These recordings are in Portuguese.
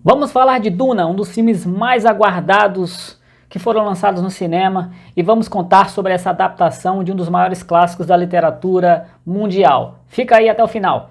Vamos falar de Duna, um dos filmes mais aguardados que foram lançados no cinema, e vamos contar sobre essa adaptação de um dos maiores clássicos da literatura mundial. Fica aí até o final.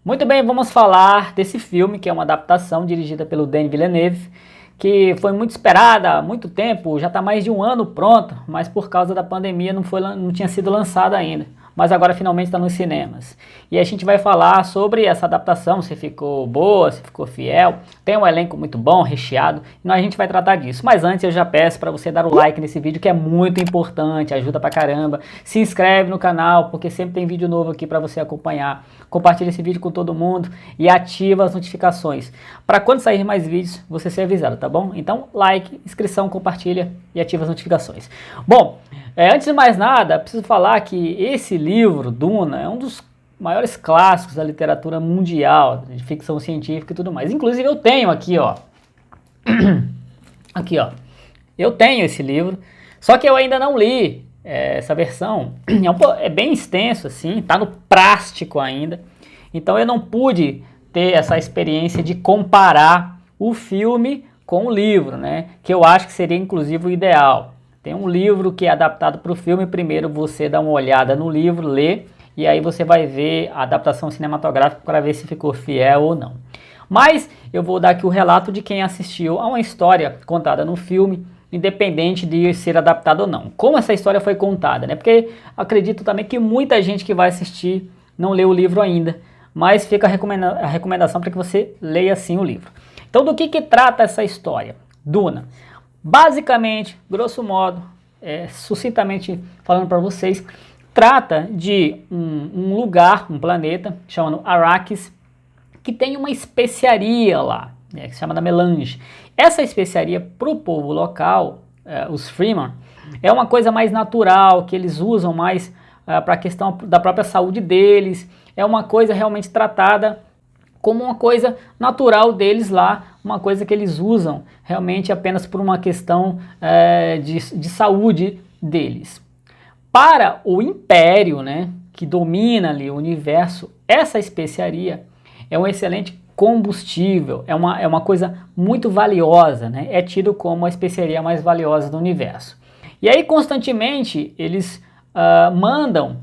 Muito bem, vamos falar desse filme, que é uma adaptação dirigida pelo Denis Villeneuve, que foi muito esperada há muito tempo, já está mais de um ano pronta, mas por causa da pandemia não tinha sido lançada ainda. Mas agora finalmente está nos cinemas. E a gente vai falar sobre essa adaptação, se ficou boa, se ficou fiel. Tem um elenco muito bom, recheado, e a gente vai tratar disso. Mas antes eu já peço para você dar o like nesse vídeo, que é muito importante, ajuda pra caramba. Se inscreve no canal, porque sempre tem vídeo novo aqui para você acompanhar. Compartilha esse vídeo com todo mundo e ativa as notificações, para quando sair mais vídeos você ser avisado, tá bom? Então like, inscrição, compartilha e ativa as notificações. Bom, antes de mais nada, preciso falar que esse livro, Duna, é um dos maiores clássicos da literatura mundial, de ficção científica e tudo mais. Inclusive eu tenho aqui, ó, eu tenho esse livro, só que eu ainda não li essa versão. É bem extenso assim, tá no plástico ainda, então eu não pude ter essa experiência de comparar o filme com o livro, né, que eu acho que seria inclusive o ideal. Tem um livro que é adaptado para o filme, primeiro você dá uma olhada no livro, lê, e aí você vai ver a adaptação cinematográfica para ver se ficou fiel ou não. Mas eu vou dar aqui o relato de quem assistiu a uma história contada no filme, independente de ser adaptado ou não. Como essa história foi contada, né? Porque acredito também que muita gente que vai assistir não leu o livro ainda, mas fica a recomendação para que você leia sim o livro. Então do que trata essa história? Duna. Basicamente, grosso modo, sucintamente falando para vocês, trata de um lugar, um planeta, chamado Arrakis, que tem uma especiaria lá, que se chama da Melange. Essa especiaria, para o povo local, os Fremen, é uma coisa mais natural, que eles usam mais para a questão da própria saúde deles, é uma coisa realmente tratada como uma coisa natural deles lá, uma coisa que eles usam realmente apenas por uma questão de saúde deles. Para o Império, né, que domina ali o universo, essa especiaria é um excelente combustível, é uma coisa muito valiosa, né, é tido como a especiaria mais valiosa do universo. E aí constantemente eles mandam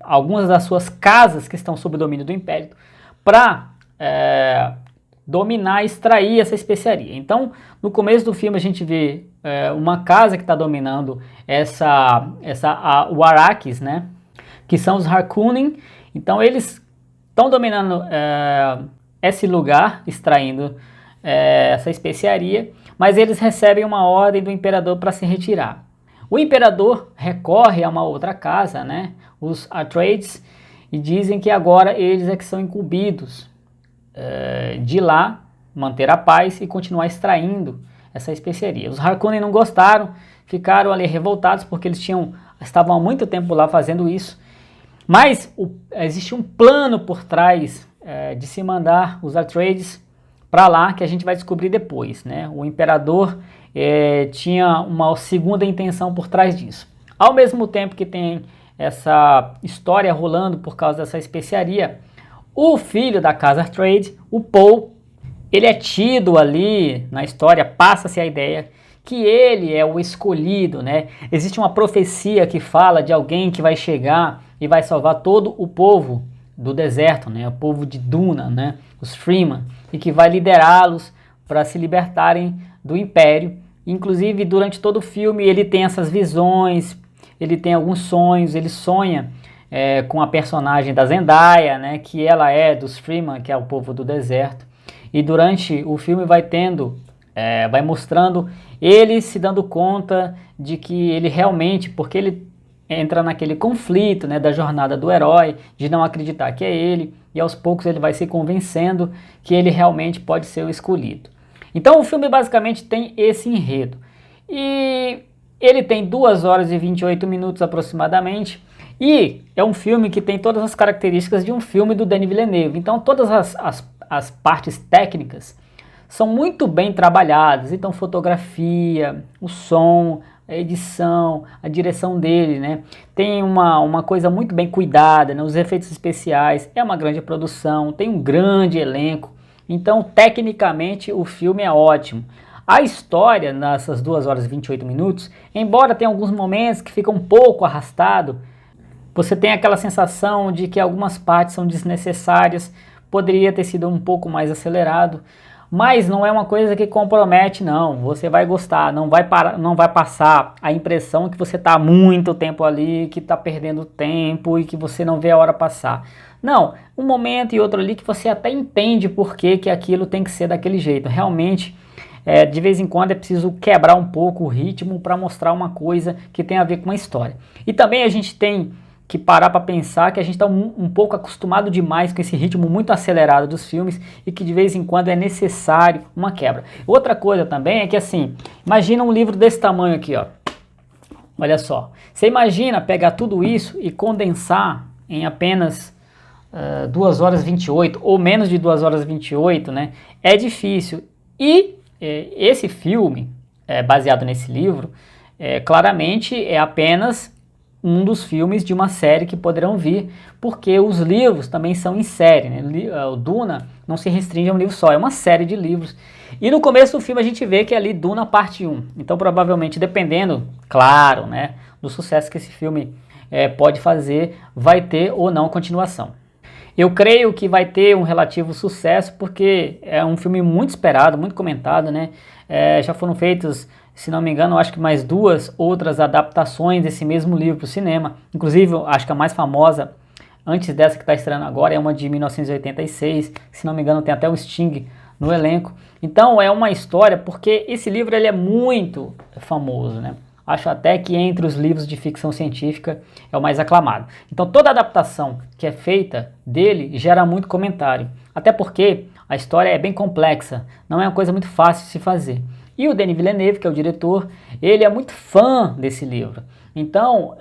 algumas das suas casas que estão sob o domínio do Império para dominar e extrair essa especiaria. Então, no começo do filme a gente vê uma casa que está dominando o Arrakis, né? Que são os Harkonnen. Então, eles estão dominando esse lugar, extraindo essa especiaria, mas eles recebem uma ordem do imperador para se retirar. O imperador recorre a uma outra casa, né? Os Atreides, e dizem que agora eles é que são incumbidos de lá manter a paz e continuar extraindo essa especiaria. Os Harkonnen não gostaram, ficaram ali revoltados porque eles estavam há muito tempo lá fazendo isso. Mas existe um plano por trás de se mandar os Atreides para lá, que a gente vai descobrir depois, né? O imperador tinha uma segunda intenção por trás disso. Ao mesmo tempo que tem essa história rolando por causa dessa especiaria, o filho da casa Atreides, o Paul, ele é tido ali na história, passa-se a ideia que ele é o escolhido, né? Existe uma profecia que fala de alguém que vai chegar e vai salvar todo o povo do deserto, né? O povo de Duna, né? Os Fremen, e que vai liderá-los para se libertarem do Império. Inclusive, durante todo o filme, ele tem essas visões, ele tem alguns sonhos, ele sonha com a personagem da Zendaya, né, que ela é dos Fremen, que é o povo do deserto. E durante o filme vai mostrando ele se dando conta de que ele realmente, porque ele entra naquele conflito, né, da jornada do herói, de não acreditar que é ele, e aos poucos ele vai se convencendo que ele realmente pode ser o escolhido. Então o filme basicamente tem esse enredo. E ele tem 2 horas e 28 minutos aproximadamente, e é um filme que tem todas as características de um filme do Denis Villeneuve. Então todas as partes técnicas são muito bem trabalhadas. Então fotografia, o som, a edição, a direção dele, né? Tem uma coisa muito bem cuidada, né? Os efeitos especiais, é uma grande produção, tem um grande elenco. Então, tecnicamente, o filme é ótimo. A história, nessas 2 horas e 28 minutos, embora tenha alguns momentos que fica um pouco arrastado, você tem aquela sensação de que algumas partes são desnecessárias, poderia ter sido um pouco mais acelerado, mas não é uma coisa que compromete, não. Você vai gostar, não vai passar a impressão que você está muito tempo ali, que está perdendo tempo e que você não vê a hora passar. Não, um momento e outro ali que você até entende por que aquilo tem que ser daquele jeito. Realmente, de vez em quando é preciso quebrar um pouco o ritmo para mostrar uma coisa que tem a ver com a história. E também a gente tem que parar para pensar que a gente está um pouco acostumado demais com esse ritmo muito acelerado dos filmes e que de vez em quando é necessário uma quebra. Outra coisa também é que assim, imagina um livro desse tamanho aqui, ó. Olha só, você imagina pegar tudo isso e condensar em apenas 2 horas e 28 ou menos de 2 horas e 28, né? É difícil. E esse filme, baseado nesse livro, claramente é apenas um dos filmes de uma série que poderão vir, porque os livros também são em série, né? O Duna não se restringe a um livro só, é uma série de livros. E no começo do filme a gente vê que é ali Duna parte 1. Então provavelmente, dependendo, claro, né, do sucesso que esse filme pode fazer, vai ter ou não continuação. Eu creio que vai ter um relativo sucesso, porque é um filme muito esperado, muito comentado, né? Já foram feitos, se não me engano, acho que mais 2 outras adaptações desse mesmo livro para o cinema. Inclusive, acho que a mais famosa, antes dessa que está estreando agora, é uma de 1986. Se não me engano, tem até o Sting no elenco. Então, é uma história, porque esse livro ele é muito famoso, né? Acho até que entre os livros de ficção científica é o mais aclamado. Então, toda adaptação que é feita dele gera muito comentário. Até porque a história é bem complexa, não é uma coisa muito fácil de se fazer. E o Denis Villeneuve, que é o diretor, ele é muito fã desse livro. Então,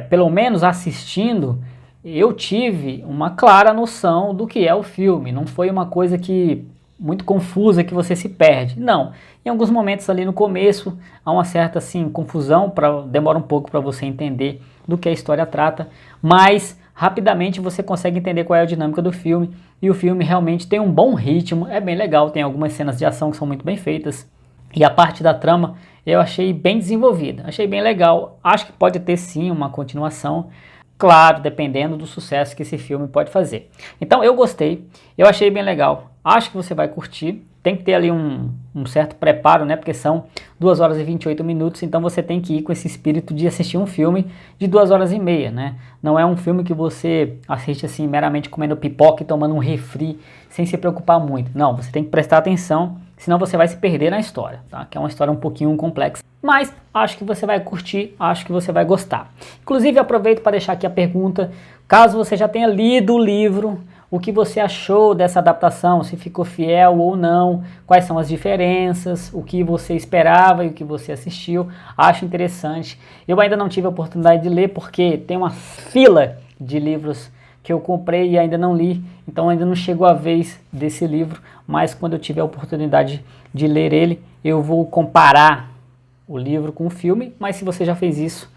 pelo menos assistindo, eu tive uma clara noção do que é o filme. Não foi uma coisa muito confusa que você se perde. Não. Em alguns momentos ali no começo há uma certa assim, confusão, demora um pouco para você entender do que a história trata, mas rapidamente você consegue entender qual é a dinâmica do filme, e o filme realmente tem um bom ritmo, é bem legal, tem algumas cenas de ação que são muito bem feitas, e a parte da trama eu achei bem desenvolvida, achei bem legal. Acho que pode ter sim uma continuação, claro, dependendo do sucesso que esse filme pode fazer. Então eu gostei, eu achei bem legal, acho que você vai curtir. Tem que ter ali um certo preparo, né? Porque são 2 horas e 28 minutos, então você tem que ir com esse espírito de assistir um filme de 2 horas e meia, né? Não é um filme que você assiste assim meramente comendo pipoca e tomando um refri sem se preocupar muito. Não, você tem que prestar atenção, senão você vai se perder na história, tá? Que é uma história um pouquinho complexa. Mas acho que você vai curtir, acho que você vai gostar. Inclusive aproveito para deixar aqui a pergunta, caso você já tenha lido o livro, o que você achou dessa adaptação, se ficou fiel ou não, quais são as diferenças, o que você esperava e o que você assistiu. Acho interessante. Eu ainda não tive a oportunidade de ler porque tem uma fila de livros que eu comprei e ainda não li, então ainda não chegou a vez desse livro, mas quando eu tiver a oportunidade de ler ele, eu vou comparar o livro com o filme. Mas se você já fez isso,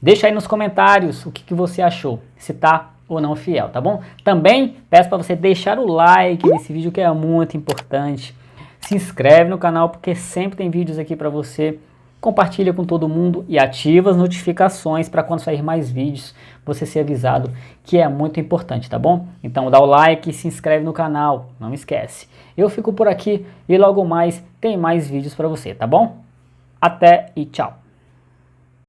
deixa aí nos comentários o que você achou, se tá ou não fiel, tá bom? Também peço para você deixar o like nesse vídeo, que é muito importante. Se inscreve no canal, porque sempre tem vídeos aqui para você. Compartilha com todo mundo e ativa as notificações para quando sair mais vídeos você ser avisado, que é muito importante, tá bom? Então dá o like e se inscreve no canal, não esquece. Eu fico por aqui e logo mais tem mais vídeos para você, tá bom? Até e tchau!